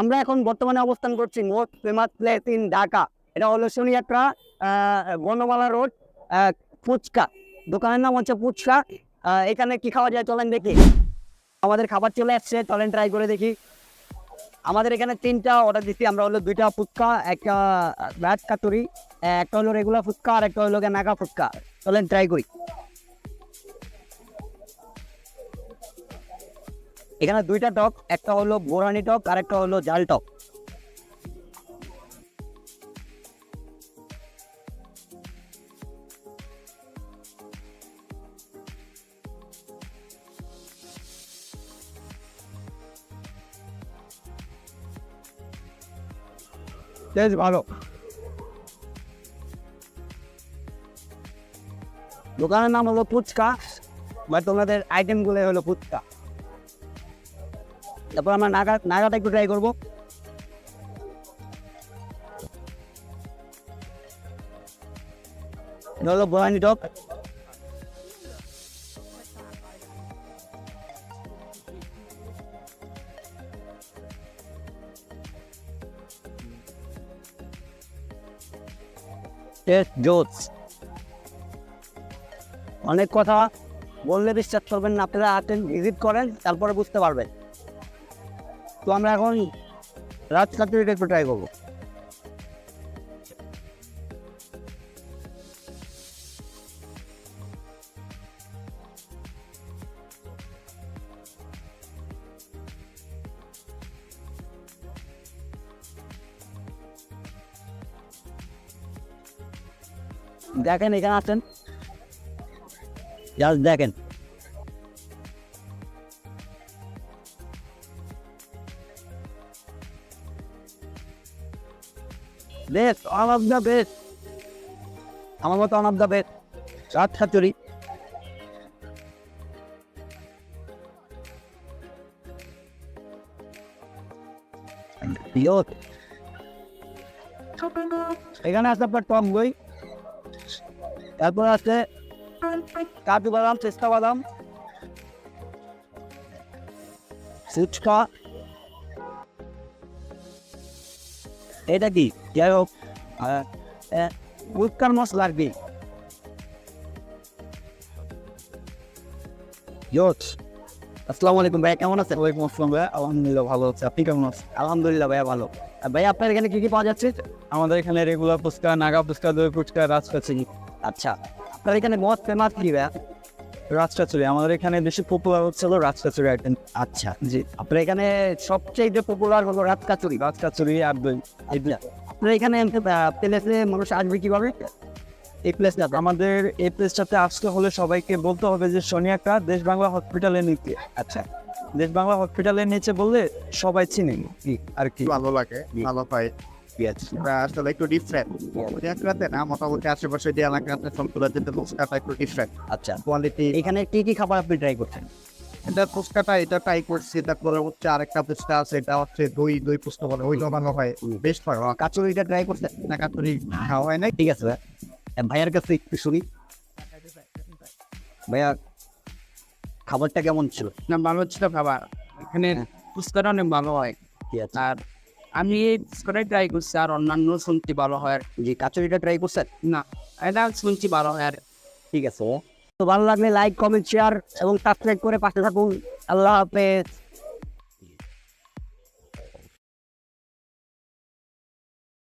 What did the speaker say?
আমরা এখন বর্তমানে অবস্থান করছি most famous place in Dhaka. এটা হলো শনিয়াত্রা বনমালা রোড ফুচকা। দোকানের নাম হচ্ছে ফুচকা। এখানে কি খাওয়া যায় চলেন দেখি। আমাদের খাবার চলে আসছে, চলেন ট্রাই করে দেখি। আমাদের এখানে 3টা অর্ডার দিচ্ছি আমরা, হলো 2টা ফুচকা, একটা ভ্যাজ কাচুরি, একটা হলো রেগুলার ফুচকা আর একটা হলো মেগা ফুচকা। চলেন ট্রাই করি। এখানে 2টা টক, একটা হলো বোরানি টক আর একটা হলো জাল টক। বেশ ভালো। দোকানের নাম হলো ফুচকা, বাট তোমাদের আইটেমগুলো হলো ফুচকা। তারপর আমরা নাগাটা একটু ট্রাই করবো। এটা হলো বোরানি টক। জোস। অনেক কথা বললে বিশ্বাস করবেন না, আপনারা আসেন ভিজিট করেন তারপরে বুঝতে পারবেন। তো আমরা এখন রাজ কাচুরিটা একটু ট্রাই করবো। দেখেন এখানে আসেন, জাস্ট দেখেন। Best, on of the best, আমার মতো অন অফ দ্য বেস্ট রাজ কাচুরি। এখানে আছে আপনার টক দই, তারপর আছে কাজু বাদাম, পেস্তা বাদাম, ফুচকা। এটা কি যাই হোক, ফুচকার মশলা আর কি। আসসালামু আলাইকুম ভাইয়া, কেমন আছেন? ওয়ালাইকুম আসসালাম ভাইয়া, আলহামদুলিল্লাহ ভালো আছে। আপনি কেমন আছেন? আলহামদুলিল্লাহ ভাইয়া ভালো। ভাইয়া আপনার এখানে কি কি পাওয়া যাচ্ছে? আমাদের এখানে রেগুলার ফুচকা, নাগা ফুচকা, দই ফুচকা, রাজকাচুরি। আচ্ছা, আপনার এখানে মোস্ট ফেমাস কি ভাইয়া? রাজকাচুরি আমাদের এখানে বেশি পপুলার হচ্ছিল রাজকাচুরি আইটেম। আচ্ছা, জি, আপনার এখানে সবচেয়ে পপুলার হলো রাজ কাচুরি। রাজকাচুরি আর দই। এইটা আপনার এখানে প্লেসে মানুষ আসবে কিভাবে? এই প্লেসটা আমাদের এই প্লেসটাতে আসতে হলে সবাইকে বলতে হবে যে সোনিয়াকা দেশ বাংলা হসপিটালের নিচে। আচ্ছা, দেশ বাংলা হসপিটালের নিচে বললে সবাই চিনে আর কি। ভালো লাগে, ভালো পাই। এটা আসলে একটু ডিফারেন্ট না, মোটামুটি আশেপাশে যে এলাকাতে সবগুলো যেতে ফুচকাটা একটু ডিফারেন্ট। আচ্ছা, কোয়ালিটি এখানে কি কি খাবার আপনি ট্রাই করছেন? এটা ফুচকাটা এটা ট্রাই করছি, তারপরে হচ্ছে আরেকটা ফুচকা আছে, এটা হচ্ছে দই ফুচকা বলে, ওই ভালো হয়, বেস্ট হয়। কাচুরিটা ট্রাই করছেন? না, কাচুরি খাওয়া হয় নাই। ঠিক আছে ভাই, ভাইয়ার কাছে একটু শুনি। ভাইয়া খাবারটা কেমন ছিল? না, ভালো ছিল খাবার। এখানে ফুচকাটা অনেক ভালো হয়। কি আছে? আর আমি এই ফুচকাটাই ট্রাই করছি, আর অন্যান্য শুনছি ভালো হয়। আর জি, কাচুরিটা ট্রাই করছেন? না, এটা শুনছি ভালো হয়। আর ঠিক আছে, তো ভালো লাগলে লাইক, কমেন্ট, শেয়ার এবং সাবস্ক্রাইব করে পাশে থাকুন। আল্লাহ হাফেজ।